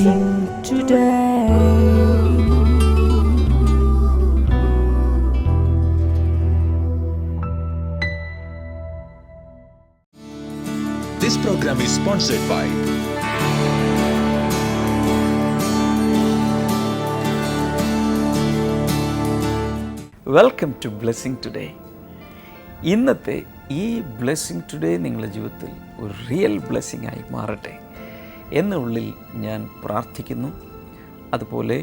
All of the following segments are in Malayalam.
blessing today. This program is sponsored by welcome to Blessing Today. ഇന്നത്തെ ഈ ബ്ലെസ്സിങ് ടുഡേ നിങ്ങളുടെ ജീവിതത്തിൽ ഒരു റിയൽ ബ്ലെസ്സിങ് ആയി മാറട്ടെ എന്നുള്ളിൽ ഞാൻ പ്രാർത്ഥിക്കുന്നു. അതുപോലെ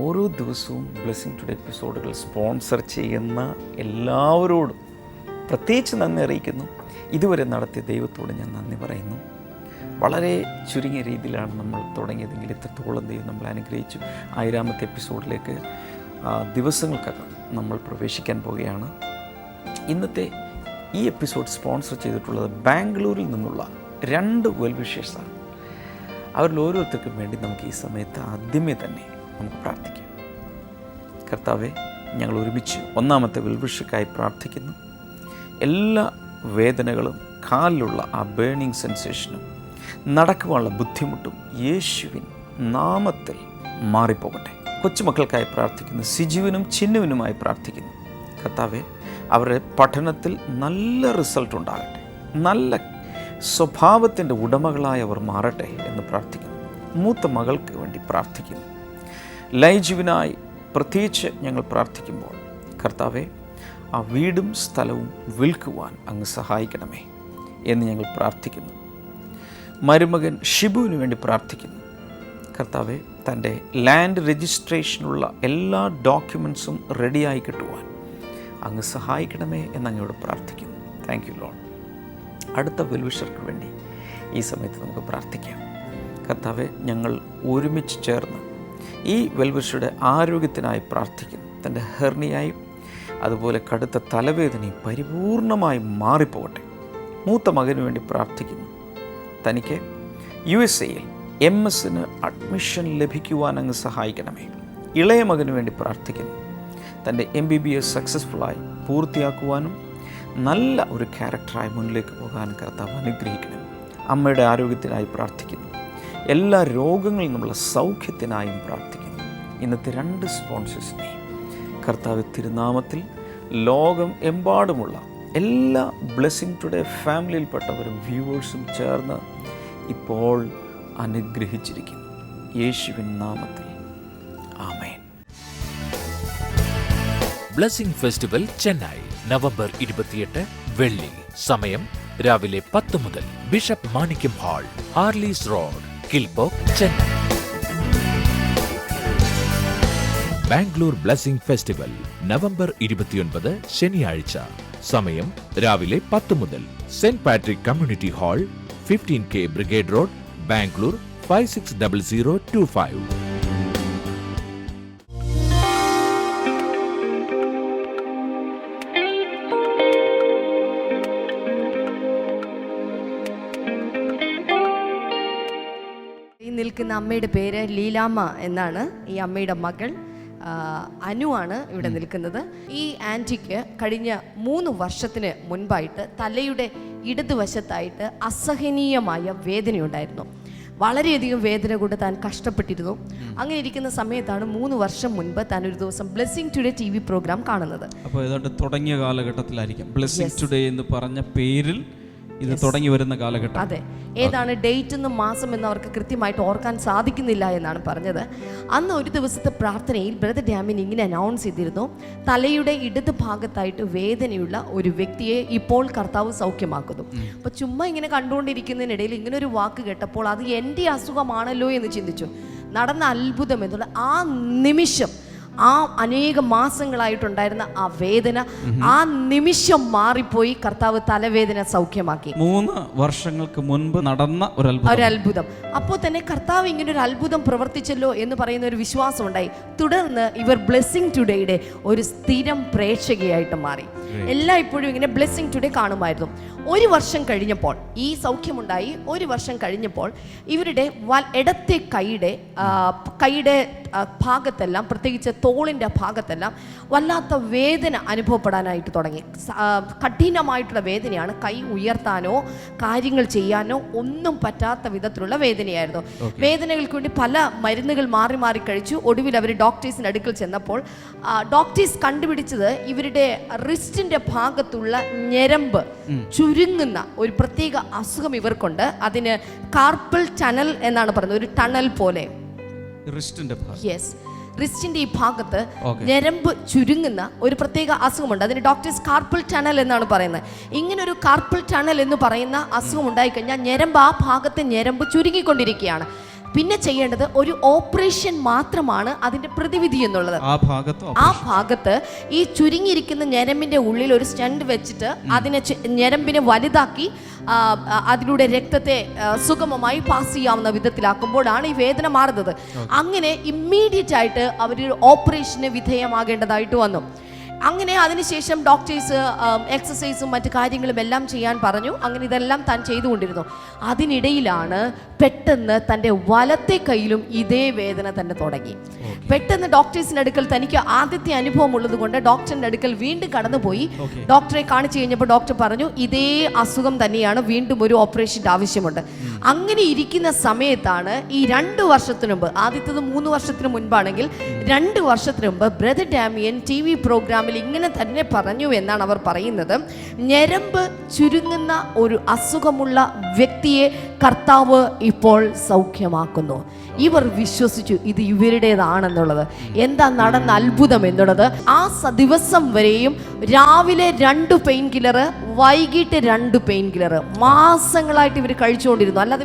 ഓരോ ദിവസവും ബ്ലെസ്സിങ് ടുഡേ എപ്പിസോഡുകൾ സ്പോൺസർ ചെയ്യുന്ന എല്ലാവരോടും പ്രത്യേകിച്ച് നന്ദി അറിയിക്കുന്നു. ഇതുവരെ നടത്തിയ ദൈവത്തോട് ഞാൻ നന്ദി പറയുന്നു. വളരെ ചുരുങ്ങിയ രീതിയിലാണ് നമ്മൾ തുടങ്ങിയതെങ്കിൽ ഇത്രത്തോളം ദൈവം നമ്മളെ അനുഗ്രഹിച്ചു. 1000ാമത്തെ എപ്പിസോഡിലേക്ക് ദിവസങ്ങൾക്കകം നമ്മൾ പ്രവേശിക്കാൻ പോവുകയാണ്. ഇന്നത്തെ ഈ എപ്പിസോഡ് സ്പോൺസർ ചെയ്തിട്ടുള്ളത് ബാംഗ്ലൂരിൽ നിന്നുള്ള 2 വെൽവിഷേഴ്സാണ്. അവരിൽ ഓരോരുത്തർക്കും വേണ്ടി നമുക്ക് ഈ സമയത്ത് ആദ്യമേ തന്നെ നമുക്ക് പ്രാർത്ഥിക്കാം. കർത്താവെ, ഞങ്ങൾ ഒരുമിച്ച് 1ാമത്തെ വെൽവിഷർക്കായി പ്രാർത്ഥിക്കുന്നു. എല്ലാ വേദനകളും, കാലിലുള്ള ആ ബേണിംഗ് സെൻസേഷനും, നടക്കുവാനുള്ള ബുദ്ധിമുട്ടും യേശുവിൻ നാമത്തിൽ മാറിപ്പോകട്ടെ. കൊച്ചുമക്കൾക്കായി പ്രാർത്ഥിക്കുന്നു. സിജുവിനും ചിന്നുവിനുമായി പ്രാർത്ഥിക്കുന്നു. കർത്താവെ, അവരുടെ പഠനത്തിൽ നല്ല റിസൾട്ട് ഉണ്ടാകട്ടെ, നല്ല സ്വഭാവത്തിൻ്റെ ഉടമകളായി അവർ മാറട്ടെ എന്ന് പ്രാർത്ഥിക്കുന്നു. മൂത്ത മകൾക്ക് വേണ്ടി പ്രാർത്ഥിക്കുന്നു. ലൈജുവിനായി പ്രത്യേകിച്ച് ഞങ്ങൾ പ്രാർത്ഥിക്കുമ്പോൾ കർത്താവെ, ആ വീടും സ്ഥലവും വിൽക്കുവാൻ അങ്ങ് സഹായിക്കണമേ എന്ന് ഞങ്ങൾ പ്രാർത്ഥിക്കുന്നു. മരുമകൻ ഷിബുവിന് വേണ്ടി പ്രാർത്ഥിക്കുന്നു. കർത്താവെ, തൻ്റെ ലാൻഡ് രജിസ്ട്രേഷനുള്ള എല്ലാ ഡോക്യുമെൻസും റെഡിയായി കിട്ടുവാൻ അങ്ങ് സഹായിക്കണമേ എന്നങ്ങോട് പ്രാർത്ഥിക്കുന്നു. Thank you Lord. അടുത്ത വെൽവിഷർക്ക് വേണ്ടി ഈ സമയത്ത് നമുക്ക് പ്രാർത്ഥിക്കാം. കർത്താവെ, ഞങ്ങൾ ഒരുമിച്ച് ചേർന്ന് ഈ വെൽവിഷറുടെ ആരോഗ്യത്തിനായി പ്രാർത്ഥിക്കുന്നു. തൻ്റെ ഹെർണിയായും അതുപോലെ കടുത്ത തലവേദനയും പരിപൂർണമായി മാറിപ്പോകട്ടെ. മൂത്ത മകന് വേണ്ടി പ്രാർത്ഥിക്കുന്നു. തനിക്ക് USA-യിൽ MS-ന് അഡ്മിഷൻ ലഭിക്കുവാൻ അങ്ങ് സഹായിക്കണമേ. ഇളയ മകന് വേണ്ടി പ്രാർത്ഥിക്കുന്നു. തൻ്റെ MBBS സക്സസ്ഫുള്ളായി പൂർത്തിയാക്കുവാനും നല്ല ഒരു ക്യാരക്ടറായി മുന്നിലേക്ക് പോകാൻ കർത്താവ് അനുഗ്രഹിക്കണം. അമ്മയുടെ ആരോഗ്യത്തിനായി പ്രാർത്ഥിക്കുന്നു. എല്ലാ രോഗങ്ങളിൽ നിന്നുള്ള സൗഖ്യത്തിനായും പ്രാർത്ഥിക്കുന്നു. ഇന്നത്തെ 2 സ്പോൺസേഴ്സിനെയും കർത്താവ് തിരുനാമത്തിൽ ലോകം എമ്പാടുമുള്ള എല്ലാ ബ്ലെസ്സിങ് ടുഡേ ഫാമിലിയിൽപ്പെട്ടവരും വ്യൂവേഴ്സും ചേർന്ന് ഇപ്പോൾ അനുഗ്രഹിച്ചിരിക്കുന്നു. യേശുവിൻ നാമത്തിൽ ആമേൻ. ബ്ലെസ്സിംഗ് ഫെസ്റ്റിവൽ ചെന്നൈ നവംബർ 28 വെള്ളി. സമയം രാവിലെ 10 മുതൽ. Bishop Manickam hall, Harleys road, Kilpauk, Chennai. Bangalore blessing festival November 29 ശനിയാഴ്ച. സമയം രാവിലെ 10 മുതൽ. Saint Patrick community hall, 15K brigade road, Bangalore 560025. നിൽക്കുന്ന അമ്മയുടെ പേര് ലീലാമ്മ എന്നാണ്. ഈ അമ്മയുടെ മകൾ അനുവാണ് ഇവിടെ നിൽക്കുന്നത്. ഈ ആൻറ്റിക്ക് കഴിഞ്ഞ 3 വർഷത്തിന് മുൻപായിട്ട് തലയുടെ ഇടതുവശത്തായിട്ട് അസഹനീയമായ വേദനയുണ്ടായിരുന്നു. വളരെയധികം വേദന കൊണ്ട് താൻ കഷ്ടപ്പെട്ടിരുന്നു. അങ്ങനെ ഇരിക്കുന്ന സമയത്താണ് 3 വർഷം മുൻപ് താൻ ഒരു ദിവസം ബ്ലെസ്സിംഗ് ടുഡേ TV പ്രോഗ്രാം കാണുന്നത്. അപ്പോൾ ഏതാണ്ട് തുടങ്ങിയ കാലഘട്ടത്തിലായിരിക്കും ബ്ലെസ്സിംഗ് ടുഡേ എന്ന് പറഞ്ഞ പേരിൽ ഇത് തുടങ്ങി വരുന്ന കാലഘട്ടം. അതെ, ഏതാണ് ഡേറ്റ് എന്നും മാസം എന്ന് അവർക്ക് കൃത്യമായിട്ട് ഓർക്കാൻ സാധിക്കുന്നില്ല എന്നാണ് പറഞ്ഞത്. അന്ന് ഒരു ദിവസത്തെ പ്രാർത്ഥനയിൽ ബ്രദർ ഡാമിൻ ഇങ്ങനെ അനൗൺസ് ചെയ്തിരുന്നു, തലയുടെ ഇടത് ഭാഗത്തായിട്ട് വേദനയുള്ള ഒരു വ്യക്തിയെ ഇപ്പോൾ കർത്താവ് സൗഖ്യമാക്കുന്നു. അപ്പോൾ ചുമ്മാ ഇങ്ങനെ കണ്ടുകൊണ്ടിരിക്കുന്നതിനിടയിൽ ഇങ്ങനെ ഒരു വാക്ക് കേട്ടപ്പോൾ അത് എൻ്റെ അസുഖമാണല്ലോ എന്ന് ചിന്തിച്ചു. നടന്ന അത്ഭുതം എന്നുള്ള ആ നിമിഷം, ആ അനേക മാസങ്ങളായിട്ടുണ്ടായിരുന്ന ആ വേദന ആ നിമിഷം മാറിപ്പോയി. കർത്താവ് തലവേദന സൗഖ്യമാക്കി. 3 വർഷങ്ങൾക്ക് മുൻപ് നടന്ന ഒരു അത്ഭുതം. അപ്പോൾ തന്നെ കർത്താവ് ഇങ്ങനെ ഒരു അത്ഭുതം പ്രവർത്തിച്ചല്ലോ എന്ന് പറയുന്ന ഒരു വിശ്വാസം ഉണ്ടായി. തുടർന്ന് ഇവർ ബ്ലെസ്സിംഗ് ടുഡേയുടെ ഒരു സ്ഥിരം പ്രേക്ഷകയായിട്ട് മാറി. ഇപ്പോഴും ഇങ്ങനെ ബ്ലെസ്സിംഗ് ടുഡേ കാണുമായിരുന്നു. 1 വർഷം കഴിഞ്ഞപ്പോൾ ഈ സൗഖ്യമുണ്ടായി. 1 വർഷം കഴിഞ്ഞപ്പോൾ ഇവരുടെ ഇടത്തെ കൈയുടെ ഭാഗത്തെല്ലാം, പ്രത്യേകിച്ച് തോളിൻ്റെ ഭാഗത്തെല്ലാം വല്ലാത്ത വേദന അനുഭവപ്പെടാനായിട്ട് തുടങ്ങി. കഠിനമായിട്ടുള്ള വേദനയാണ്. കൈ ഉയർത്താനോ കാര്യങ്ങൾ ചെയ്യാനോ ഒന്നും പറ്റാത്ത വിധത്തിലുള്ള വേദനയായിരുന്നു. വേദനകൾക്ക് വേണ്ടി പല മരുന്നുകൾ മാറി മാറി കഴിച്ചു. ഒടുവിൽ അവർ ഡോക്ടേഴ്സിൻ്റെ അടുക്കൽ ചെന്നപ്പോൾ ഡോക്ടേഴ്സ് കണ്ടുപിടിച്ചത് ഇവരുടെ റിസ്റ്റിൻ്റെ ഭാഗത്തുള്ള ഞരമ്പ് ചുരുങ്ങുന്ന ഒരു പ്രത്യേക അസുഖം ഇവർക്കുണ്ട്. അതിന് കാർപ്പൽ ടണൽ എന്നാണ് പറയുന്നത്, ഒരു ടണൽ പോലെ. യെസ്, റിസ്റ്റിന്റെ ഈ ഭാഗത്ത് ഞരമ്പ് ചുരുങ്ങുന്ന ഒരു പ്രത്യേക അസുഖമുണ്ട്. അതിന് ഡോക്ടേഴ്സ് കാർപ്പൽ ടണൽ എന്നാണ് പറയുന്നത്. ഇങ്ങനെ ഒരു കാർപ്പൽ ടണൽ എന്ന് പറയുന്ന അസുഖം ഉണ്ടായിക്കഴിഞ്ഞാൽ ഞരമ്പ്, ആ ഭാഗത്തെ ഞരമ്പ് ചുരുങ്ങിക്കൊണ്ടിരിക്കുകയാണ്. പിന്നെ ചെയ്യേണ്ടത് ഒരു ഓപ്പറേഷൻ മാത്രമാണ് അതിന്റെ പ്രതിവിധി എന്നുള്ളത്. ആ ഭാഗത്ത് ഈ ചുരുങ്ങിയിരിക്കുന്ന ഞരമ്പിന്റെ ഉള്ളിൽ ഒരു സ്റ്റണ്ട് വെച്ചിട്ട് അതിനെ ഞരമ്പിനെ വലുതാക്കി അതിലൂടെ രക്തത്തെ സുഗമമായി പാസ് ചെയ്യാവുന്ന വിധത്തിലാക്കുമ്പോഴാണ് ഈ വേദന മാറുന്നത്. അങ്ങനെ ഇമ്മീഡിയറ്റ് ആയിട്ട് അവർ ഓപ്പറേഷന് വിധേയമാകേണ്ടതായിട്ട് വന്നു. അങ്ങനെ അതിനുശേഷം ഡോക്ടേഴ്സ് എക്സസൈസും മറ്റു കാര്യങ്ങളും എല്ലാം ചെയ്യാൻ പറഞ്ഞു. അങ്ങനെ ഇതെല്ലാം താൻ ചെയ്തുകൊണ്ടിരുന്നു. അതിനിടയിലാണ് പെട്ടെന്ന് തൻ്റെ വലത്തെ കൈയിലും ഇതേ വേദന തന്നെ തുടങ്ങി. പെട്ടെന്ന് ഡോക്ടേഴ്സിൻ്റെ അടുക്കൽ, തനിക്ക് ആദ്യത്തെ അനുഭവം ഉള്ളത് കൊണ്ട് ഡോക്ടറിൻ്റെ അടുക്കൽ വീണ്ടും കടന്നുപോയി. ഡോക്ടറെ കാണിച്ചു കഴിഞ്ഞപ്പോൾ ഡോക്ടർ പറഞ്ഞു ഇതേ അസുഖം തന്നെയാണ്, വീണ്ടും ഒരു ഓപ്പറേഷൻ്റെ ആവശ്യമുണ്ട്. അങ്ങനെ ഇരിക്കുന്ന സമയത്താണ് ഈ 2 വർഷത്തിന് മുമ്പ്, ആദ്യത്തത് 3 വർഷത്തിന് മുൻപാണെങ്കിൽ 2 വർഷത്തിന് മുമ്പ് ബ്രദർ ഡാമിയൻ TV പ്രോഗ്രാമിൽ ഇങ്ങനെ തന്നെ പറഞ്ഞു എന്നാണ് അവർ പറയുന്നത്. ഞരമ്പ് ചുരുങ്ങുന്ന ഒരു അസുഖമുള്ള വ്യക്തിയെ കർത്താവ് ഇപ്പോൾ സൗഖ്യമാക്കുന്നു. ഇവർ വിശ്വസിച്ചു ഇത് ഇവരുടേതാണെന്നുള്ളത്. എന്താ നടന്ന അത്ഭുതം എന്നുള്ളത്, ആ ദിവസം വരെയും രാവിലെ 2 പെയിൻ കില്ലർ, വൈകിട്ട് 2 പെയിൻ കില്ലർ മാസങ്ങളായിട്ട് ഇവർ കഴിച്ചുകൊണ്ടിരുന്നു. അല്ലാതെ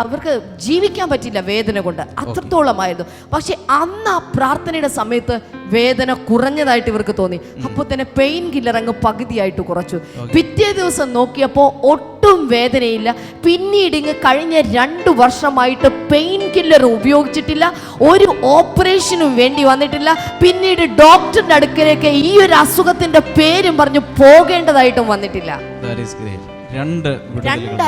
അവർക്ക് ജീവിക്കാൻ പറ്റില്ല വേദന കൊണ്ട്, അത്രത്തോളമായിരുന്നു. പക്ഷെ അന്ന് ആ പ്രാർത്ഥനയുടെ സമയത്ത് വേദന കുറഞ്ഞതായിട്ട് ഇവർക്ക് തോന്നി. അപ്പോൾ തന്നെ പെയിൻ കില്ലർ അങ്ങ് പകുതിയായിട്ട് കുറച്ചു. പിറ്റേ ദിവസം നോക്കിയപ്പോൾ ഒട്ടും വേദനയില്ല. പിന്നീട് ഇങ്ങ് കഴിഞ്ഞ 2 വർഷമായിട്ട് പെയിൻ കില്ലർ ഉപയോഗിച്ചിട്ടില്ല, ഒരു ഓപ്പറേഷനും വേണ്ടി വന്നിട്ടില്ല. പിന്നീട് ഡോക്ടറിന്റെ അടുക്കലേക്ക് ഈ ഒരു അസുഖത്തിന്റെ പേരും പറഞ്ഞു പോകേണ്ടതായിട്ടും വന്നിട്ടില്ല. 2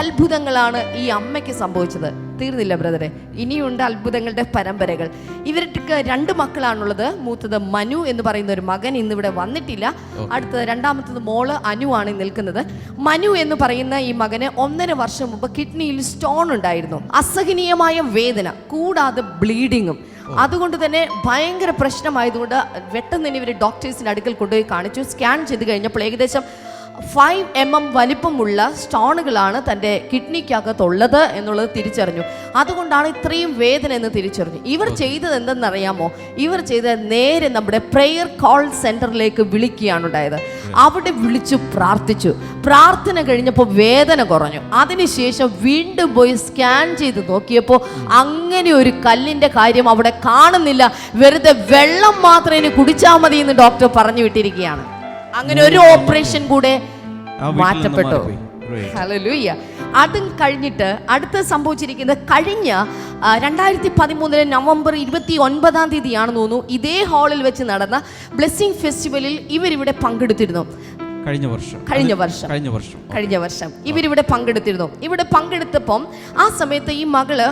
അത്ഭുതങ്ങളാണ് ഈ അമ്മയ്ക്ക് സംഭവിച്ചത്. തീർന്നില്ല ബ്രദറെ, ഇനിയുണ്ട് അത്ഭുതങ്ങളുടെ പരമ്പരകൾ. ഇവർക്ക് 2 മക്കളാണുള്ളത്. മൂത്തത് മനു എന്ന് പറയുന്ന ഒരു മകൻ ഇന്നിവിടെ വന്നിട്ടില്ല. അടുത്തത് രണ്ടാമത്തത് മോള് അനു ആണ് നിൽക്കുന്നത്. മനു എന്ന് പറയുന്ന ഈ മകന് 1.5 വർഷം മുമ്പ് കിഡ്നിയിൽ സ്റ്റോൺ ഉണ്ടായിരുന്നു. അസഹനീയമായ വേദന കൂടാതെ ബ്ലീഡിങ്ങും. അതുകൊണ്ട് തന്നെ ഭയങ്കര പ്രശ്നമായതുകൊണ്ട് പെട്ടെന്ന് തന്നെ ഇവർ ഡോക്ടേഴ്സിൻ്റെ അടുക്കൽ കൊണ്ടുപോയി കാണിച്ചു. സ്കാൻ ചെയ്ത് കഴിഞ്ഞപ്പോൾ ഏകദേശം 5 mm വലിപ്പമുള്ള സ്റ്റോണുകളാണ് തൻ്റെ കിഡ്നിക്കകത്തുള്ളത് എന്നുള്ളത് തിരിച്ചറിഞ്ഞു. അതുകൊണ്ടാണ് ഇത്രയും വേദന എന്ന് തിരിച്ചറിഞ്ഞു. ഇവർ ചെയ്തത് എന്തെന്നറിയാമോ? ഇവർ ചെയ്തത് നേരെ നമ്മുടെ പ്രെയർ കോൾ സെൻറ്ററിലേക്ക് വിളിക്കുകയാണ് ഉണ്ടായത്. അവിടെ വിളിച്ചു പ്രാർത്ഥിച്ചു. പ്രാർത്ഥന കഴിഞ്ഞപ്പോൾ വേദന കുറഞ്ഞു. അതിനുശേഷം വീണ്ടും പോയി സ്കാൻ ചെയ്ത് നോക്കിയപ്പോൾ അങ്ങനെ ഒരു കല്ലിൻ്റെ കാര്യം അവിടെ കാണുന്നില്ല. വെറുതെ വെള്ളം മാത്രം ഇനി കുടിച്ചാൽ മതി എന്ന് ഡോക്ടർ പറഞ്ഞു വിട്ടിരിക്കുകയാണ്. അങ്ങനെ ഒരു ഓപ്പറേഷൻ കൂടെ മാറ്റപ്പെട്ടു. ഹല്ലേലൂയ. അതും കഴിഞ്ഞിട്ട് അടുത്ത് സംഭവിച്ചിരിക്കുന്നത് കഴിഞ്ഞ 2013 നവംബർ 29 തീയതിയാണെന്ന് തോന്നുന്നു, ഇതേ ഹാളിൽ വെച്ച് നടന്ന ബ്ലെസ്സിംഗ് ഫെസ്റ്റിവലിൽ ഇവരിവിടെ പങ്കെടുത്തിരുന്നു. കഴിഞ്ഞ വർഷം ഇവരിവിടെ പങ്കെടുത്തിരുന്നു. ഇവിടെ പങ്കെടുത്തപ്പം ആ സമയത്ത് ഈ മകള്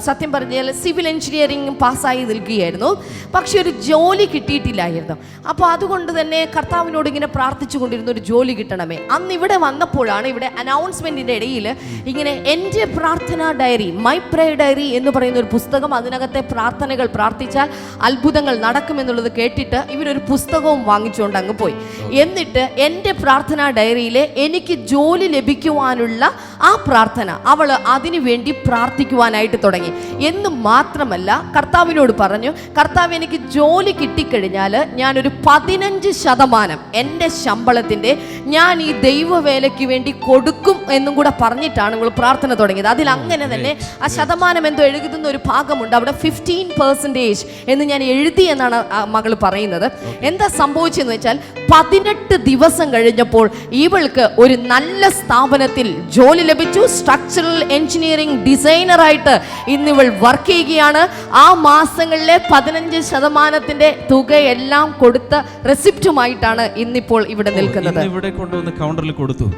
സത്യം പറഞ്ഞാൽ സിവിൽ എഞ്ചിനീയറിംഗ് പാസ്സായി നിൽക്കുകയായിരുന്നു. പക്ഷെ ഒരു ജോലി കിട്ടിയിട്ടില്ലായിരുന്നു. അപ്പോൾ അതുകൊണ്ട് തന്നെ കർത്താവിനോട് ഇങ്ങനെ പ്രാർത്ഥിച്ചു കൊണ്ടിരുന്ന ഒരു ജോലി കിട്ടണമേ. അന്ന് ഇവിടെ വന്നപ്പോഴാണ് ഇവിടെ അനൗൺസ്മെന്റിന്റെ ഇടയിൽ ഇങ്ങനെ എൻ്റെ പ്രാർത്ഥനാ ഡയറി, മൈ പ്രേയർ ഡയറി എന്ന് പറയുന്ന ഒരു പുസ്തകം, അതിനകത്തെ പ്രാർത്ഥനകൾ പ്രാർത്ഥിച്ചാൽ അത്ഭുതങ്ങൾ നടക്കുമെന്നുള്ളത് കേട്ടിട്ട് ഇവരൊരു പുസ്തകവും വാങ്ങിച്ചുകൊണ്ട് അങ്ങ് പോയി. എന്നിട്ട് എൻ്റെ പ്രാർത്ഥനാ ഡയറിയിലെ എനിക്ക് ജോലി ലഭിക്കുവാനുള്ള ആ പ്രാർത്ഥന അവൾ അതിനു വേണ്ടി പ്രാർത്ഥിക്കുവാനായിട്ട് തുടങ്ങി. എന്ന് മാത്രമല്ല കർത്താവിനോട് പറഞ്ഞു, കർത്താവ് എനിക്ക് ജോലി കിട്ടിക്കഴിഞ്ഞാൽ ഞാനൊരു 15% എൻ്റെ ശമ്പളത്തിൻ്റെ ഞാൻ ഈ ദൈവവേലയ്ക്ക് വേണ്ടി കൊടുക്കും എന്നും കൂടെ പറഞ്ഞിട്ടാണ് നിങ്ങൾ പ്രാർത്ഥന തുടങ്ങിയത്. അതിൽ അങ്ങനെ തന്നെ ആ ശതമാനം എന്തോ എഴുതുന്ന ഒരു ഭാഗമുണ്ട്. അവിടെ 15% എന്ന് ഞാൻ എഴുതി എന്നാണ് മകൾ പറയുന്നത്. എന്താ സംഭവിച്ചെന്ന് വെച്ചാൽ 18 ദിവസം കഴിഞ്ഞപ്പോൾ ഇവൾക്ക് ഒരു നല്ല സ്ഥാപനത്തിൽ ജോലി ലഭിച്ചു. സ്ട്രക്ചറൽ എഞ്ചിനീയറിംഗ് ഡിസൈനറായിട്ട് ഇന്നിവൾ വർക്ക് ചെയ്യുകയാണ്. ആ മാസങ്ങളിലെ 15% തുകയെല്ലാം കൊടുത്ത റെസിപ്റ്റുമായിട്ടാണ് ഇന്നിപ്പോൾ ഇവിടെ നിൽക്കുന്നത്. ഇവിടെ കൊണ്ടുവന്ന് കൗണ്ടറിൽ കൊടുത്തു.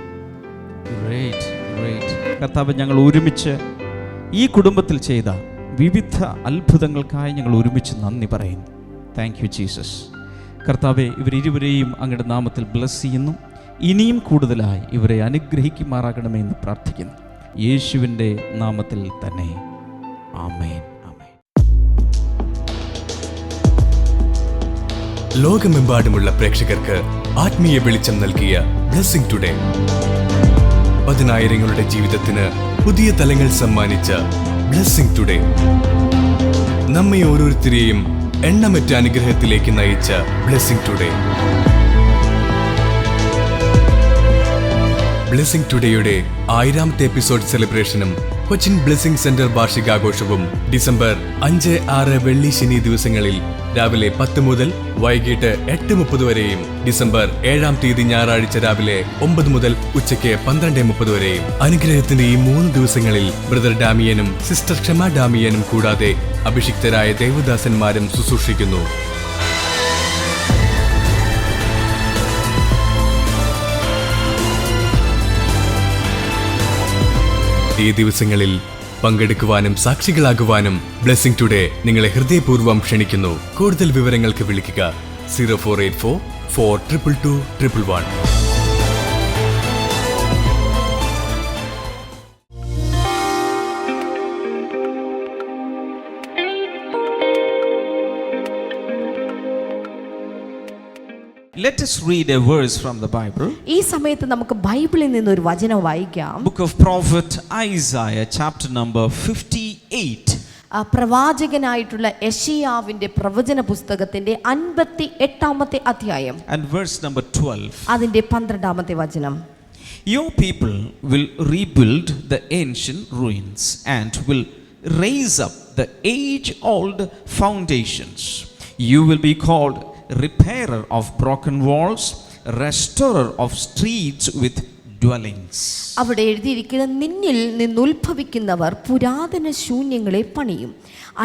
കർത്താവ്, ഞങ്ങൾ ഒരുമിച്ച് ഈ കുടുംബത്തിൽ ചെയ്ത വിവിധ അത്ഭുതങ്ങൾക്കായി ഞങ്ങൾ ഒരുമിച്ച് നന്ദി പറയുന്നു. Thank you Jesus. കർത്താവെ, ഇവരിരുവരെയും അങ്ങയുടെ നാമത്തിൽ ബ്ലസ് ചെയ്യുന്നു. ഇനിയും കൂടുതലായി ഇവരെ അനുഗ്രഹിക്കുമാറാകണമെന്ന് പ്രാർത്ഥിക്കുന്നു. യേശുവിൻ്റെ നാമത്തിൽ തന്നെ. ആമേൻ. ലോകമെമ്പാടുമുള്ള പ്രേക്ഷകർക്ക് ആത്മീയ വെളിച്ചം നൽകിയ ബ്ലെസ്സിംഗ് ടുഡേ, പതിനായിരങ്ങളുടെ ജീവിതത്തിന് പുതിയ തലങ്ങൾ സമ്മാനിച്ച ബ്ലെസ്സിംഗ് ടുഡേ, നമ്മെ ഓരോരുത്തരെയും എണ്ണമറ്റ അനുഗ്രഹത്തിലേക്ക് നയിച്ച ബ്ലെസ്സിംഗ് ടുഡേ. ബ്ലെസ്സിംഗ് ടുഡേയുടെ 1000ാമത്തെ എപ്പിസോഡ് സെലിബ്രേഷനും കൊച്ചിൻ ബ്ലെസ്സിംഗ് സെന്റർ വാർഷികാഘോഷവും ഡിസംബർ 5, 6 വെള്ളി ശനി ദിവസങ്ങളിൽ രാവിലെ 10 മുതൽ വൈകിട്ട് 8:30 വരെയും ഡിസംബർ 7-ാം തീയതി ഞായറാഴ്ച രാവിലെ 9 മുതൽ ഉച്ചയ്ക്ക് 12:30 വരെയും അനുഗ്രഹത്തിന്റെ ഈ 3 ദിവസങ്ങളിൽ ബ്രദർ ഡാമിയനും സിസ്റ്റർ ക്ഷമ ഡാമിയനും കൂടാതെ അഭിഷിക്തരായ ദേവദാസന്മാരും ശുശ്രൂഷിക്കുന്നു. ഈ ദിവസങ്ങളിൽ പങ്കെടുക്കുവാനും സാക്ഷികളാകുവാനും ബ്ലെസ്സിംഗ് ടുഡേ നിങ്ങളെ ഹൃദയപൂർവ്വം ക്ഷണിക്കുന്നു. കൂടുതൽ വിവരങ്ങൾക്ക് വിളിക്കുക 0484 422 111. Let us read a verse from the Bible. ഈ സമയത്ത് നമുക്ക് ബൈബിളിൽ നിന്ന് ഒരു വചനം വായിക്കാം. Book of Prophet Isaiah, chapter number 58. പ്രവാചകനായിട്ടുള്ള യെശയ്യാവിന്റെ പ്രവചന പുസ്തകത്തിന്റെ 58-ാമത്തെ അധ്യായം and verse number 12. അതിന്റെ 12-ാമത്തെ വചനം. Your people will rebuild the ancient ruins and will raise up the age-old foundations. You will be called repairer of broken walls, restorer of streets with dwellings. അവിടെ എഴുതിയിരിക്കുന്ന, നിന്നിൽ നിന്നുത്ഭവിക്കുന്നവർ പുരാതന ശൂന്യങ്ങളെ പണിയും,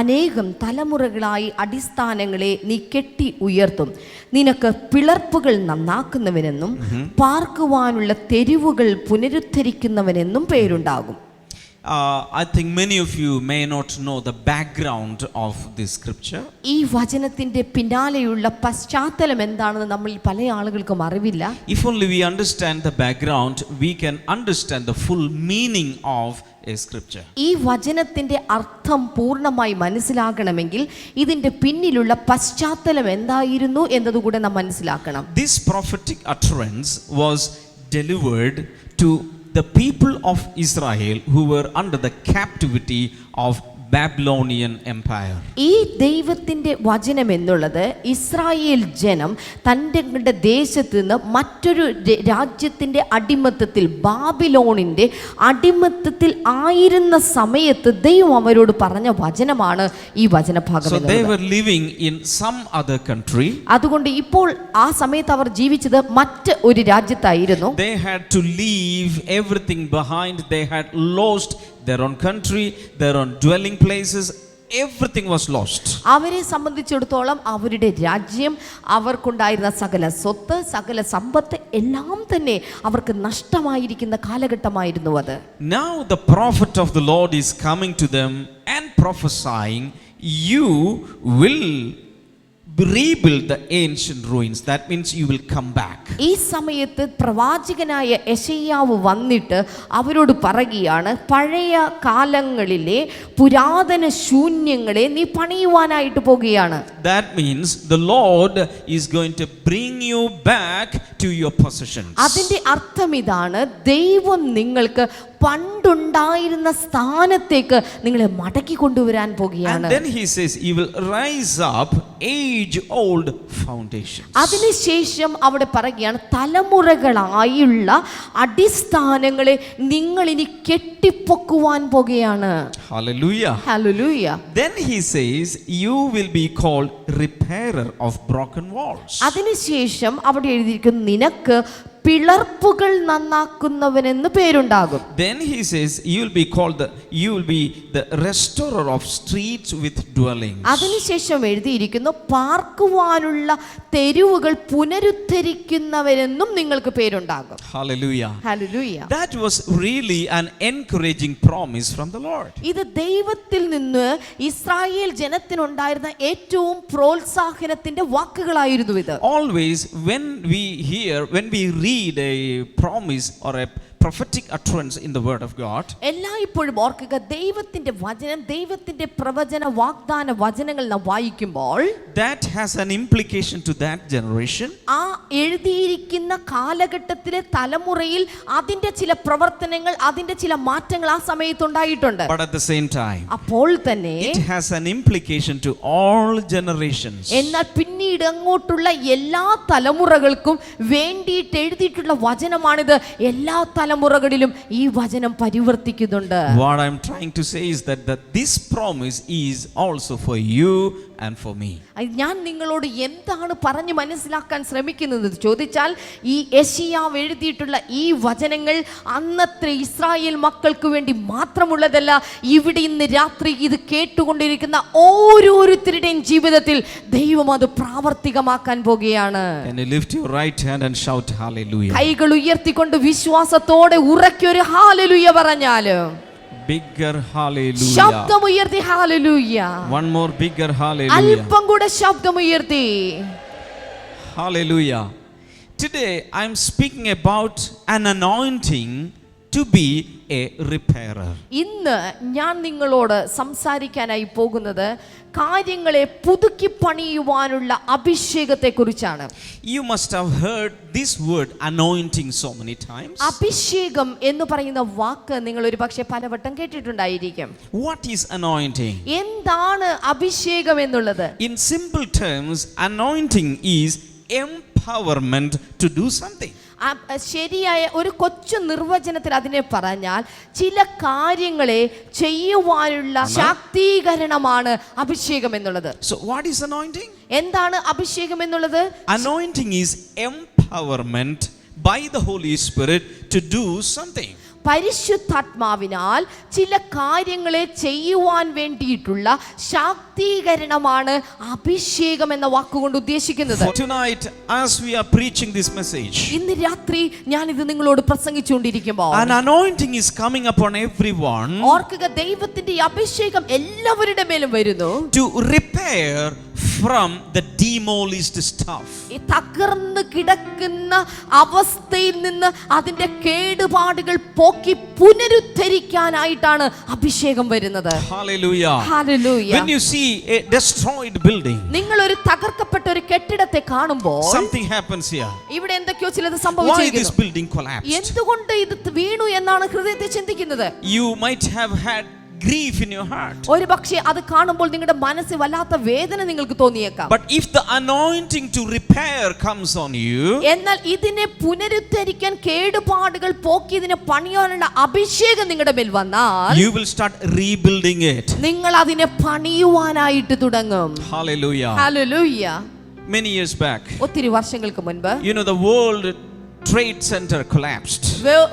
അനേകം തലമുറകളായി അടിസ്ഥാനങ്ങളെ നീ കെട്ടി ഉയർത്തും. നിനക്ക് പിളർപ്പുകൾ നന്നാക്കുന്നവനെന്നും പാർക്കുവാനുള്ള തെരുവുകൾ പുനരുദ്ധരിക്കുന്നവനെന്നും പേരുണ്ടാകും. I think many of you may not know the background of this scripture. ഈ വചനത്തിന്റെ പിന്നാലെയുള്ള പശ്ചാത്തലം എന്താണെന്ന് നമ്മളിൽ പല ആളുകൾക്കും അറിവില്ല. If only we understand the background, we can understand the full meaning of a scripture. ഈ വചനത്തിന്റെ അർത്ഥം പൂർണ്ണമായി മനസ്സിലാക്കണമെങ്കിൽ ഇതിന്റെ പിന്നിലുള്ള പശ്ചാത്തലം എന്തായിരുന്നു എന്നതുകൂടെ നാം മനസ്സിലാക്കണം. This prophetic utterance was delivered to the people of Israel who were under the captivity of Babylonian Empire. ഈ ദൈവത്തിന്റെ വചനം എന്നുള്ളത് ഇസ്രായേൽ ജനം തങ്ങളുടെ ദേശത്ത് നിന്ന് മറ്റൊരു രാജ്യത്തിന്റെ അടിമത്തത്തിൽ, ബാബിലോണിന്റെ അടിമത്തത്തിൽ ആയിരുന്ന സമയത്ത് ദൈവം അവരോട് പറഞ്ഞ വചനമാണ് ഈ വചനഭാഗം. So they were living in some other country. അതുകൊണ്ട് ഇപ്പോൾ ആ സമയത്ത് അവർ ജീവിച്ചത് മറ്റ് ഒരു രാജ്യത്തായിരുന്നു. They had to leave everything behind. They had lost their own country, their own dwelling places. Everything was lost. അവരെ സംബന്ധിച്ചിടത്തോളം അവരുടെ രാജ്യം, അവർക്കുണ്ടായിരുന്ന സകല സ്വത്ത്, സകല സമ്പത്ത് എല്ലാം തന്നെ അവർക്ക് നഷ്ടമായിരിക്കുന്ന കാലഘട്ടമായിരുന്നു അത്. Now the prophet of the Lord is coming to them and prophesying, you will rebuild the ancient ruins. That means you will come back. ഈ സമയത്ത് പ്രവാചകനായ യെശയ്യാവ് വന്നിട്ട് അവരോട് പറയുകയാണ്, പഴയ കാലങ്ങളിലെ പുരാതന ശൂന്യങ്ങളെ നീ പണിയുവാനായിട്ട് പോകുകയാണ്. That means the Lord is going to bring you back to your possessions. അതിന്റെ അർത്ഥം ഇതാണ്, ദൈവം നിങ്ങൾക്ക് പണ്ടുണ്ടായിരുന്ന സ്ഥാനത്തേക്ക് നിങ്ങളെ മടക്കി കൊണ്ടുവരാൻ പോകുകയാണ്. And then he says, you will rise up age-old foundations. അതിനുശേഷം അവിടെ പറയുകയാണ്, തലമുറകളായുള്ള അടിസ്ഥാനങ്ങളെ നിങ്ങൾ ഇനി കെട്ടിപ്പൊക്കുവാൻ പോകുകയാണ്. Hallelujah. Hallelujah. Then he says, you will be called repairer of broken walls. അതിനുശേഷം അവിടെ എഴുതിയിരിക്കുന്നു, നിനക്ക് പിളർപ്പുകൾ നന്നാക്കുന്നവനെന്ന് പേരുണ്ടാകും. Then he says you will be the restorer of streets with dwellings. അതിനുശേഷം എഴുതിയിരിക്കുന്നു, പാർക്കുവാനുള്ള തെരുവുകൾ പുനരുദ്ധരിക്കുന്നവരെന്നും നിങ്ങൾക്ക് പേരുണ്ടാകും. Hallelujah. Hallelujah. That was really an encouraging promise from the Lord. ഇത് ദൈവത്തിൽ നിന്ന് ഇസ്രായേൽ ജനത്തിനുണ്ടായിരുന്ന ഏറ്റവും പ്രോത്സാഹനത്തിന്റെ വാക്കുകളായിരുന്നു ഇത്. Always when we read a promise or a prophetic utterance in the word of God, എല്ലായ്പ്പോഴും ഓർക്കുക, ദൈവത്തിന്റെ വചനം, ദൈവത്തിന്റെ പ്രവചന വാഗ്ദാന വചനങ്ങൾ നാം വായിക്കുമ്പോൾ that has an implication to that generation. ആ എഴുതിയിരിക്കുന്ന കാലഘട്ടത്തിലെ തലമുറയിൽ അതിന്റെ ചില പ്രവർത്തനങ്ങൾ, അതിന്റെ ചില മാറ്റങ്ങൾ ആ സമയത്ത് ഉണ്ടായിട്ടുണ്ട്. But at the same time, അപ്പോൾ തന്നെ it has an implication to all generations. എന്നാൽ പിന്നീട് അങ്ങോട്ടുള്ള എല്ലാ തലമുറകൾക്കും വേണ്ടിയിട്ട് എഴുതിയിട്ടുള്ള വചനമാണിത്. എല്ലാ തലമുറകളിലും ഈ വചനം പരിവർത്തിക്കുന്നുണ്ട്. What I'm trying to say is that this promise is also for you and for me. ഞാൻ നിങ്ങളോട് എന്താണ് പറഞ്ഞു മനസ്സിലാക്കാൻ ശ്രമിക്കുന്നത് ചോദിച്ചാൽ, ഈ യെശയ്യാവ് എഴുതിയിട്ടുള്ള ഈ വചനങ്ങൾ അന്നത്തെ ഇസ്രായേൽ മക്കൾക്ക് വേണ്ടി മാത്രമുള്ളതല്ല. ഇവിടെ ഇന്ന് രാത്രി ഇത് കേട്ടുകൊണ്ടിരിക്കുന്ന ഓരോരുത്തരുടെയും ജീവിതത്തിൽ ദൈവം അത് പ്രാവർത്തികമാക്കാൻ പോകുകയാണ്. Can you lift your right hand and shout hallelujah? കൈകൾ ഉയർത്തിക്കൊണ്ട് വിശ്വാസത്തോടെ ഉറക്കൊരു ഹല്ലേലൂയ പറഞ്ഞാലും Bigger hallelujah. ശബ്ദമുയർത്തി hallelujah. One more bigger hallelujah. അല്പം കൂടെ ശബ്ദമുയർത്തി Hallelujah. Today I'm speaking about an anointing to be a repairer. ഇന്ന് ഞാൻ നിങ്ങളോട് സംസാരിക്കാനായി പോകുന്നത് കാര്യങ്ങളെ പുതുക്കി പണിയുവാനുള്ള അഭിഷേകത്തെ കുറിച്ചാണ്. You must have heard this word anointing so many times. അഭിഷേകം എന്ന് പറയുന്ന വാക്ക് നിങ്ങൾ ഒരു പക്ഷേ പലവട്ടം കേട്ടിട്ടുണ്ടായിരിക്കും. What is anointing? എന്താണ് അഭിഷേകം എന്നുള്ളത്? In simple terms, anointing is empowerment to do something. ശരിയായ ഒരു കൊച്ചു നിർവചനത്തിൽ അതിനെ പറഞ്ഞാൽ ചില കാര്യങ്ങളെ ചെയ്യുവാനുള്ള ശാക്തീകരണമാണ് അഭിഷേകം എന്നുള്ളത്. So what is anointing? എന്താണ് അഭിഷേകം എന്നുള്ളത്? Anointing is empowerment by the Holy Spirit to do something. പരിശുദ്ധാത്മാവിനാൽ ചില കാര്യങ്ങളെ ചെയ്യുവാൻ വേണ്ടിയിട്ടുള്ള ശാക്തീകരണമാണ് അഭിഷേകം എന്ന വാക്കുകൊണ്ട് ഉദ്ദേശിക്കുന്നത്. Tonight, as we are preaching this message, ഇന്ന് രാത്രി ഞാൻ ഇത് നിങ്ങളോട് പ്രസംഗിച്ചുകൊണ്ടിരിക്കുമ്പോൾ an anointing is coming upon everyone. ഓർക്കുക, ദൈവത്തിന്റെ അഭിഷേകം എല്ലാവരുടെ മേലും വരുന്നു. To repair from the demolished stuff. ഈ തകർന്നു കിടക്കുന്ന അവസ്ഥയിൽ നിന്ന് അതിന്റെ കേടുപാടുകൾ പോക്കി പുനരുദ്ധരിക്കാനായിട്ടാണ് അഭിഷേകം വരുന്നത്. Hallelujah. Hallelujah. When you see a destroyed building, നിങ്ങൾ ഒരു തകർക്കപ്പെട്ട ഒരു കെട്ടിടത്തെ കാണുമ്പോൾ something happens here. ഇവിടെ എന്തൊക്കെയോ ചിലത് Why this സംഭവിച്ചിരിക്കുന്നു. building collapsed? എന്തുകൊണ്ട് ഇത് വീണു എന്നാണ് ഹൃദയത്തെ ചിന്തിക്കുന്നത്. You might have had grief in your heart. ഒരു പക്ഷേ അത് കാണുമ്പോൾ നിങ്ങളുടെ മനസ്സിൽ വല്ലാത്ത വേദന നിങ്ങൾക്ക് തോന്നിയേക്കാം. But if the anointing to repair comes on you, എന്നാൽ ഇതിനെ പുനരുദ്ധരിക്കാൻ, കേടുപാടുകൾ പോക്കി ഇതിനെ പണിയാനുള്ള അഭിഷേകം നിങ്ങളുടെ മേൽ വന്നാൽ you will start rebuilding it. നിങ്ങൾ അതിനെ പണിയുവാനായിട്ട് തുടങ്ങും. Hallelujah. Hallelujah. Many years back, ഒത്തിരി വർഷങ്ങൾക്ക് മുൻപ് you know, the World Trade Center collapsed.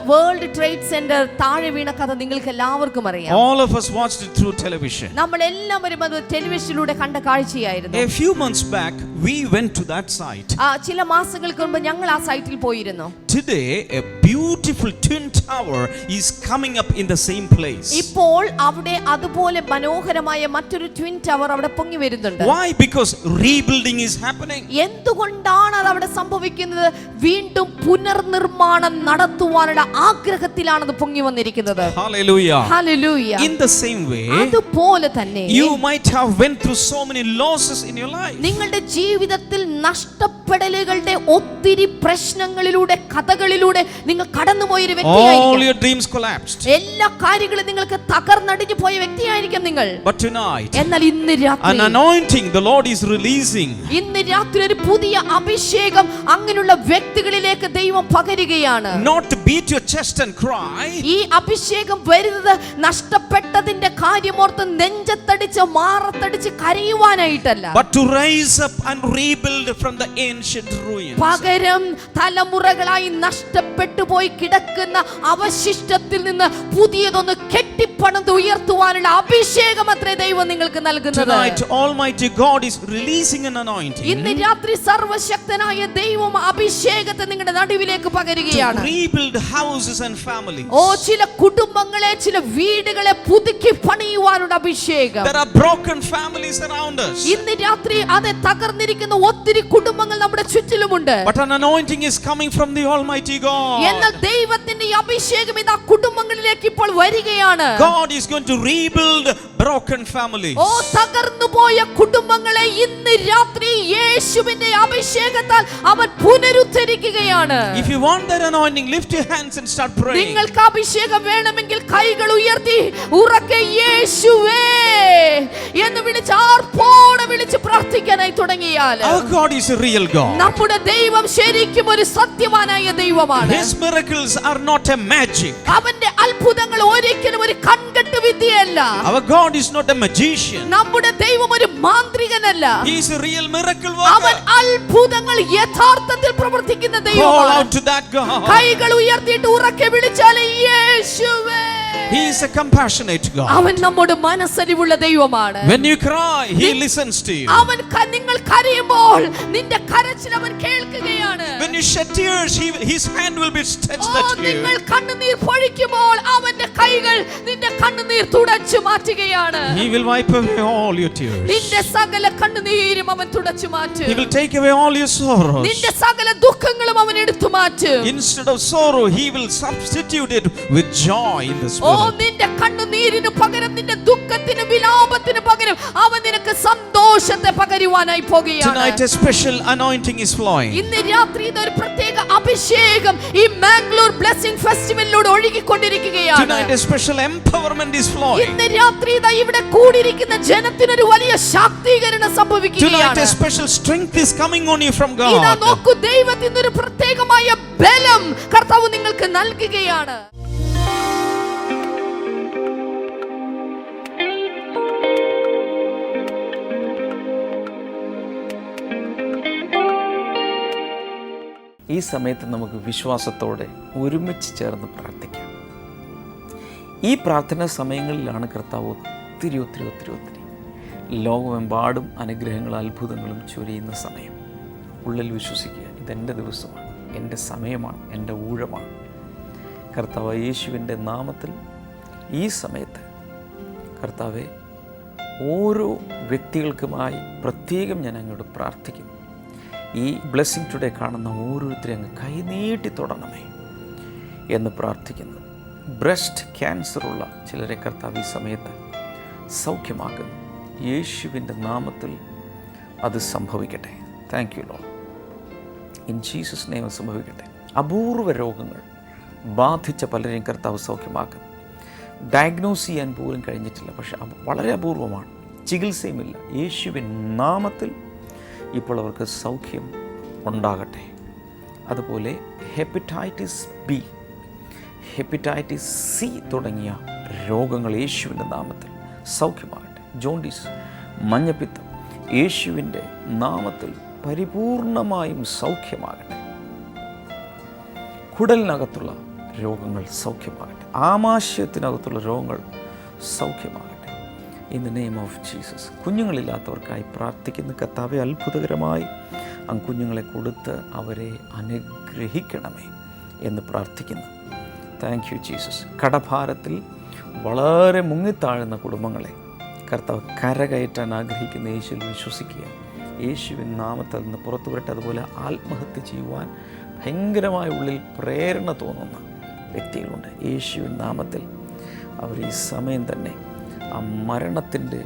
World trade centre താഴെ വീണ കഥ നിങ്ങൾക്ക് എല്ലാവർക്കും അറിയാം. All of us watched it through television. നമ്മൾ എല്ലാവരും അത് ടെലിവിഷനിലൂടെ കണ്ട കാഴ്ചയായിരുന്നു. A few months back, we went to that site. ചില മാസങ്ങൾക്ക് മുൻപ് ഞങ്ങൾ ആ സൈറ്റിൽ പോയിരുന്നു. Today, a beautiful twin tower is coming up in the same place. ഇപ്പോൾ അവിടെ അതുപോലെ മനോഹരമായ മറ്റൊരു ട്വിൻ ടവർ അവിടെ പൊങ്ങി വരുന്നുണ്ട്. Why? Because rebuilding is happening. എന്തുകൊണ്ടാണ് അത് അവിടെ സംഭവിക്കുന്നത്? വീണ്ടും പുനർനിർമ്മാണം നടത്തുവാനുള്ള ആഗ്രഹത്തിലാണ് അത് പൊങ്ങി വന്നിരിക്കുന്നത്. Hallelujah. Hallelujah. In the same way, അതുപോലെ തന്നെ you might have went through so many losses in your life. നിങ്ങളുടെ ജീവിതത്തിൽ നഷ്ടപ്പെടലുകളുടെ ഒത്തിരി പ്രശ്നങ്ങളിലൂടെ, കഥകളിലൂടെ നിങ്ങൾ കടന്നുപോയൊരു വ്യക്തിയായിരിക്കും. വ്യക്തിയായിരിക്കാം. your dreams collapsed. എല്ലാ കാര്യങ്ങളും നിങ്ങൾക്ക് തകർന്നടിഞ്ഞു പോയ വ്യക്തിയായിരിക്കാം നിങ്ങൾ. But tonight, എന്നാൽ ഇന്ന് an രാത്രി anointing the Lord is releasing. ഇന്ന് രാത്രി ഒരു പുതിയ അഭിഷേകം അങ്ങനെയുള്ള വ്യക്തികളിലേക്ക് ദൈവം പകരുകയാണ്. Not to beat your chest and cry. ഈ അഭിഷേകം വരുന്നത് നഷ്ടപ്പെട്ടതിന്റെ കാര്യമോർത്ത് നെഞ്ചത്തടിച്ച് മാറത്തടിച്ച് കരയുവാനായിട്ടല്ല, But to rise up and rebuild from the ancient ruins. പകരം തലമുറകളായി നഷ്ടപ്പെട്ടു പോയി കിടക്കുന്ന അവശിഷ്ടത്തിൽ നിന്ന് പുതിയതൊന്ന് കെട്ടിപ്പണിത് ഉയർത്തുവാനുള്ള അഭിഷേകം അത്രേ ദൈവം നിങ്ങൾക്ക് നൽകുന്നത്. Tonight, Almighty God is releasing an anointing ഇന്ന് രാത്രി സർവശക്തനായ ദൈവം അഭിഷേകത്തെ നിങ്ങളുടെ നടുവിലേക്ക് to പകരുകയാണ്. rebuild houses and families. ഓ, ചില കുടുംബങ്ങളെ, ചില വീടുകളെ പുതുക്കി പണിയുവാനുള്ള അഭിഷേകം. There are broken families around us. ഇന്ന് രാത്രി അത് തകർന്നിരിക്കുന്ന ഒത്തിരി കുടുംബങ്ങൾ നമ്മുടെ ചുറ്റിലുമുണ്ട്. But an anointing is coming from the Almighty എന്നാൽ God. ദൈവത്തിന്റെ ഈ അഭിഷേകം ഇതാ കുടുംബങ്ങളിലേക്ക് ഇപ്പോൾ വരികയാണ്. God is going to rebuild broken families. ഓ, തകർന്നു പോയ കുടുംബങ്ങളെ ഇന്ന് രാത്രി യേശുവിന്റെ അഭിഷേകത്താൽ അവൻ പുനരുദ്ധരിക്കുകയാണ്. If you want that anointing, lift your hands and start praying. നിങ്ങൾക്ക് അഭിഷേകം വേണമെങ്കിൽ കൈകൾ ഉയർത്തി ഉറക്കെ യേശുവേ എന്ന് വിളിച്ച് ആർപ്പോടെ വിളിച്ച് പ്രാർത്ഥിക്കാനായി തുടങ്ങിയാൽ Our God is a real God. നമ്മുടെ ദൈവം ശരിക്കും ഒരു സത്യവാനായ ദൈവമാണ്. His miracles are not a magic. അവന്റെ അത്ഭുതങ്ങൾ ഒരിക്കലും ഒരു കൺകെട്ട് വിദ്യയല്ല. Our God is not a magician. നമ്മുടെ ദൈവം ഒരു മാന്ത്രികനല്ല. He is a real miracle അവൻ worker. അത്ഭുതങ്ങൾ യഥാർത്ഥത്തിൽ പ്രവർത്തിക്കുന്ന Call ദൈവമാണ്. out to that God. കൈകൾ ഉയർത്തിയിട്ട് ഉറക്കെ വിളിച്ചാൽ യേശുവേ. He is a compassionate God. അവൻ നമ്മോട് മനസ്സലിവുള്ള ദൈവമാണ്. When you cry, He listens to you. അവൻ നിങ്ങൾ കരയുമ്പോൾ നിന്റെ കരച്ചിൽ അവൻ കേൾക്കുകയാണ്. When you shed tears, His hand will be stretched oh, at you. നിങ്ങൾ കണ്ണുനീർ പൊഴിക്കുമ്പോൾ അവന്റെ കൈകൾ നിന്റെ കണ്ണുനീർ തുടച്ചു മാറ്റുകയാണ്. He will wipe away all your tears. നിന്റെ സകല കണ്ണുനീരും അവൻ തുടച്ചു മാറ്റും. He will take away all your sorrows. നിന്റെ സകല ദുഃഖങ്ങളും അവൻ എടുത്തു മാറ്റും. Instead of sorrow, He will substitute it with joy in the oh, Spirit. നിന്റെ കണ്ണുനീരിന് പകരം, നിന്റെ ദുഃഖത്തിന് വിലാപത്തിന് പകരം അവൻ നിനക്ക് സന്തോഷത്തെ പകരുവാനായി പോകുകയാണ്. Tonight, a special anointing is flowing. ഇന്ന് രാത്രി ഇതൊരു പ്രത്യേക അഭിഷേകം ഈ മാംഗ്ലൂർ ബ്ലെസ്സിംഗ് ഫെസ്റ്റിവലിലൂടെ ഒഴുകിക്കൊണ്ടിരിക്കുകയാണ്. Tonight, a special empowerment is flowing. ഇന്ന് രാത്രി ഇതാ ഇവിടെ കൂടിയിരിക്കുന്ന ജനത്തിനൊരു വലിയ ശാക്തീകരണം Tonight, സംഭവിക്കുകയാണ്. a special strength is coming on you from ഇതാ God. നോക്കൂ, ദൈവത്തിന്റെ ഒരു പ്രത്യേകമായ ബലം കർത്താവ് നിങ്ങൾക്ക് നൽകുകയാണ്. ഈ സമയത്ത് നമുക്ക് വിശ്വാസത്തോടെ ഒരുമിച്ച് ചേർന്ന് പ്രാർത്ഥിക്കാം. ഈ പ്രാർത്ഥനാ സമയങ്ങളിലാണ് കർത്താവ് ഒത്തിരി ഒത്തിരി ഒത്തിരി ഒത്തിരി ലോകമെമ്പാടും അനുഗ്രഹങ്ങളും അത്ഭുതങ്ങളും ചൊരിയുന്ന സമയം. ഉള്ളിൽ വിശ്വസിക്കുക, ഇതെൻ്റെ ദിവസമാണ്, എൻ്റെ സമയമാണ്, എൻ്റെ ഊഴമാണ്. കർത്താവ് യേശുവിൻ്റെ നാമത്തിൽ ഈ സമയത്ത് കർത്താവെ, ഓരോ വ്യക്തികൾക്കുമായി പ്രത്യേകം ഞാൻ അങ്ങോട്ട് പ്രാർത്ഥിക്കുന്നു. ഈ ബ്ലെസ്സിംഗ് ടുഡേ കാണുന്ന ഓരോരുത്തരെയും അങ്ങ് കൈനീട്ടി തൊടണമേ എന്ന് പ്രാർത്ഥിക്കുന്നു. ബ്രസ്റ്റ് ക്യാൻസറുള്ള ചിലരെ കർത്താവ് ഈ സമയത്ത് സൗഖ്യമാക്കുന്നു. യേശുവിൻ്റെ നാമത്തിൽ അത് സംഭവിക്കട്ടെ. Thank you Lord. In Jesus name സംഭവിക്കട്ടെ. അപൂർവ രോഗങ്ങൾ ബാധിച്ച പലരെയും കർത്താവ് സൗഖ്യമാക്കുന്നു. ഡയഗ്നോസ് ചെയ്യാൻ പോലും കഴിഞ്ഞിട്ടില്ല, പക്ഷെ വളരെ അപൂർവമാണ്, ചികിത്സയുമില്ല. യേശുവിൻ നാമത്തിൽ ഇപ്പോൾ അവർക്ക് സൗഖ്യം ഉണ്ടാകട്ടെ. അതുപോലെ ഹെപ്പറ്റൈറ്റിസ് ബി, ഹെപ്പറ്റൈറ്റിസ് സി തുടങ്ങിയ രോഗങ്ങൾ യേശുവിൻ്റെ നാമത്തിൽ സൗഖ്യമാകട്ടെ. ജോണ്ടിസ്, മഞ്ഞപ്പിത്തം യേശുവിൻ്റെ നാമത്തിൽ പരിപൂർണമായും സൗഖ്യമാകട്ടെ. കുടലിനകത്തുള്ള രോഗങ്ങൾ സൗഖ്യമാകട്ടെ. ആമാശയത്തിനകത്തുള്ള രോഗങ്ങൾ സൗഖ്യമാകട്ടെ. In the name of Jesus. കുഞ്ഞുങ്ങളില്ലാത്തവർക്കായി പ്രാർത്ഥിക്കുന്ന കർത്താവേ, അത്ഭുതകരമായി അങ്ങ് കുഞ്ഞുങ്ങളെ കൊടുത്ത് അവരെ അനുഗ്രഹിക്കണമേ എന്ന് പ്രാർത്ഥിക്കുന്നു. Thank you Jesus. കടഭാരത്തിൽ വളരെ മുങ്ങിത്താഴുന്ന കുടുംബങ്ങളെ കർത്താവ് കരകയറ്റാൻ ആഗ്രഹിക്കുന്ന യേശുവിൽ വിശ്വസിക്കുക. യേശുവിൻ നാമത്തിൽ നിന്ന് പുറത്തു വരട്ടെ. അതുപോലെ ആത്മഹത്യ ചെയ്യുവാൻ ഭയങ്കരമായ ഉള്ളിൽ പ്രേരണ തോന്നുന്ന വ്യക്തികളുണ്ട്. യേശുവിൻ നാമത്തിൽ അവർ ഈ സമയം തന്നെ ആ മരണത്തിൻ്റെ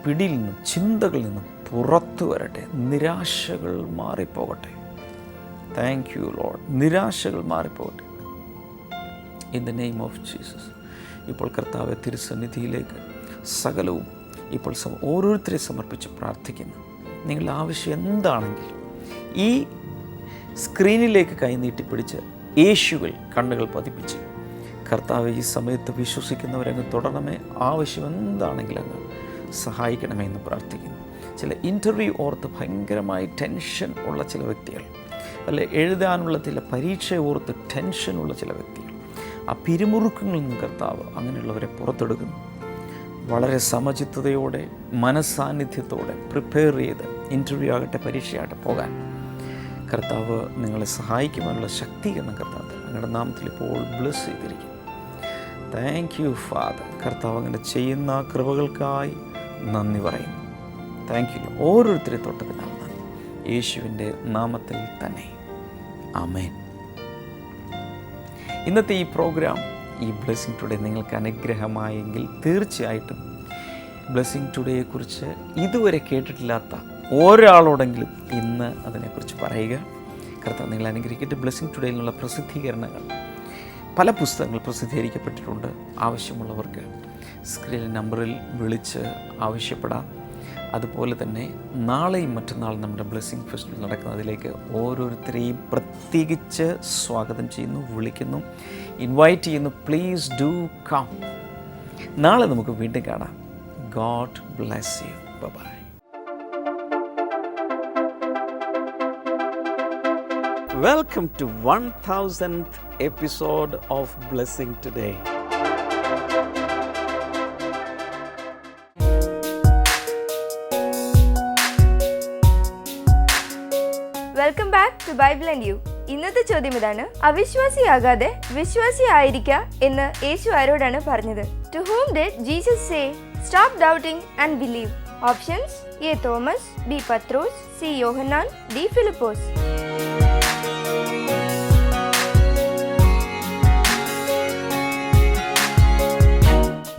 പിടിയിൽ നിന്നും ചിന്തകളിൽ നിന്നും പുറത്തു വരട്ടെ. നിരാശകൾ മാറിപ്പോകട്ടെ. Thank you lord. നിരാശകൾ മാറിപ്പോകട്ടെ. In the name of Jesus. ഇപ്പോൾ കർത്താവെ തിരുസന്നിധിയിലേക്ക് സകലവും ഇപ്പോൾ ഓരോരുത്തരെ സമർപ്പിച്ച് പ്രാർത്ഥിക്കുന്നു. നിങ്ങളുടെ ആവശ്യം എന്താണെങ്കിലും ഈ സ്ക്രീനിലേക്ക് കൈനീട്ടിപ്പിടിച്ച് യേശുവിൽ കണ്ണുകൾ പതിപ്പിച്ച് കർത്താവ് ഈ സമയത്ത് വിശ്വസിക്കുന്നവരങ്ങ് തുടരണമേ. ആവശ്യം എന്താണെങ്കിലും അങ്ങ് സഹായിക്കണമേ എന്ന് പ്രാർത്ഥിക്കുന്നു. ചില ഇൻ്റർവ്യൂ ഓർത്ത് ഭയങ്കരമായി ടെൻഷൻ ഉള്ള ചില വ്യക്തികൾ, അല്ലെ എഴുതാനുള്ള ചില പരീക്ഷ ഓർത്ത് ടെൻഷനുള്ള ചില വ്യക്തികൾ, ആ പിരിമുറുക്കങ്ങളിൽ നിന്ന് കർത്താവ് അങ്ങനെയുള്ളവരെ പുറത്തെടുക്കുന്നു. വളരെ സമചിത്തതയോടെ മനസ്സാന്നിധ്യത്തോടെ പ്രിപ്പയർ ചെയ്ത് ഇൻ്റർവ്യൂ ആകട്ടെ പരീക്ഷയാകട്ടെ പോകാൻ കർത്താവ് നിങ്ങളെ സഹായിക്കുവാനുള്ള ശക്തീകരണം കർത്താവ് അങ്ങയുടെ നാമത്തിൽ ഇപ്പോൾ ബ്ലെസ് ചെയ്തിരിക്കും. Thank you father. കർത്താവ് അങ്ങനെ ചെയ്യുന്ന കൃപകൾക്കായി നന്ദി പറയുന്നു. Thank you. ഓരോരുത്തരെ തൊട്ടതിനാൽ നന്ദി, യേശുവിൻ്റെ നാമത്തിൽ തന്നെ ആമേൻ. ഇന്നത്തെ ഈ പ്രോഗ്രാം, ഈ ബ്ലെസ്സിങ് ടുഡേ നിങ്ങൾക്ക് അനുഗ്രഹമായെങ്കിൽ തീർച്ചയായിട്ടും ബ്ലെസ്സിങ് ടുഡേയെക്കുറിച്ച് ഇതുവരെ കേട്ടിട്ടില്ലാത്ത ഒരാളോടെങ്കിലും ഇന്ന് അതിനെക്കുറിച്ച് പറയുക. കർത്താവ് നിങ്ങൾ അനുഗ്രഹിക്കട്ടെ. ബ്ലെസ്സിങ് ടുഡേയിൽ നിന്നുള്ള പ്രസിദ്ധീകരണങ്ങൾ, പല പുസ്തകങ്ങൾ പ്രസിദ്ധീകരിക്കപ്പെട്ടിട്ടുണ്ട്. ആവശ്യമുള്ളവർക്ക് സ്ക്രീൻ നമ്പറിൽ വിളിച്ച് ആവശ്യപ്പെടാം. അതുപോലെ തന്നെ നാളെയും മറ്റന്നാളും നമ്മുടെ ബ്ലെസ്സിങ് ഫെസ്റ്റിവൽ നടക്കുന്നതിലേക്ക് ഓരോരുത്തരെയും പ്രത്യേകിച്ച് സ്വാഗതം ചെയ്യുന്നു, വിളിക്കുന്നു, ഇൻവൈറ്റ് ചെയ്യുന്നു. Please do come. നാളെ നമുക്ക് വീണ്ടും കാണാം. God bless you. Bye. Welcome to 1000th episode of Blessing Today. Welcome back to Bible and you. ഇന്നത്തെ ചോദ്യം ഇതാണ്: അവിശ്വാസിയാകാതെ വിശ്വാസിയായിരിക്കുക എന്ന് യേശു ആരോടാണ് പറഞ്ഞത്? To whom did Jesus say, stop doubting and believe? Options: A. Thomas, B. Patros, C. Yohanan, D. Philippos.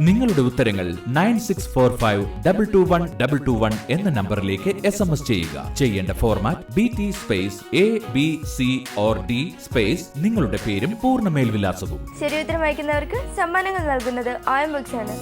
നിങ്ങളുടെ ഉത്തരങ്ങൾ 9645221221 എന്ന നമ്പറിലേക്ക് SMS ചെയ്യുക. ചെയ്യേണ്ട format BT space ABC or D space നിങ്ങളുടെ പേരും പൂർണ്ണ മേൽവിലാസവും. ശരി ഉത്തരം അയക്കുന്നവർക്ക് സമ്മാനങ്ങൾ നൽകുന്നത് ആയം ബുക്സ് ആണ്.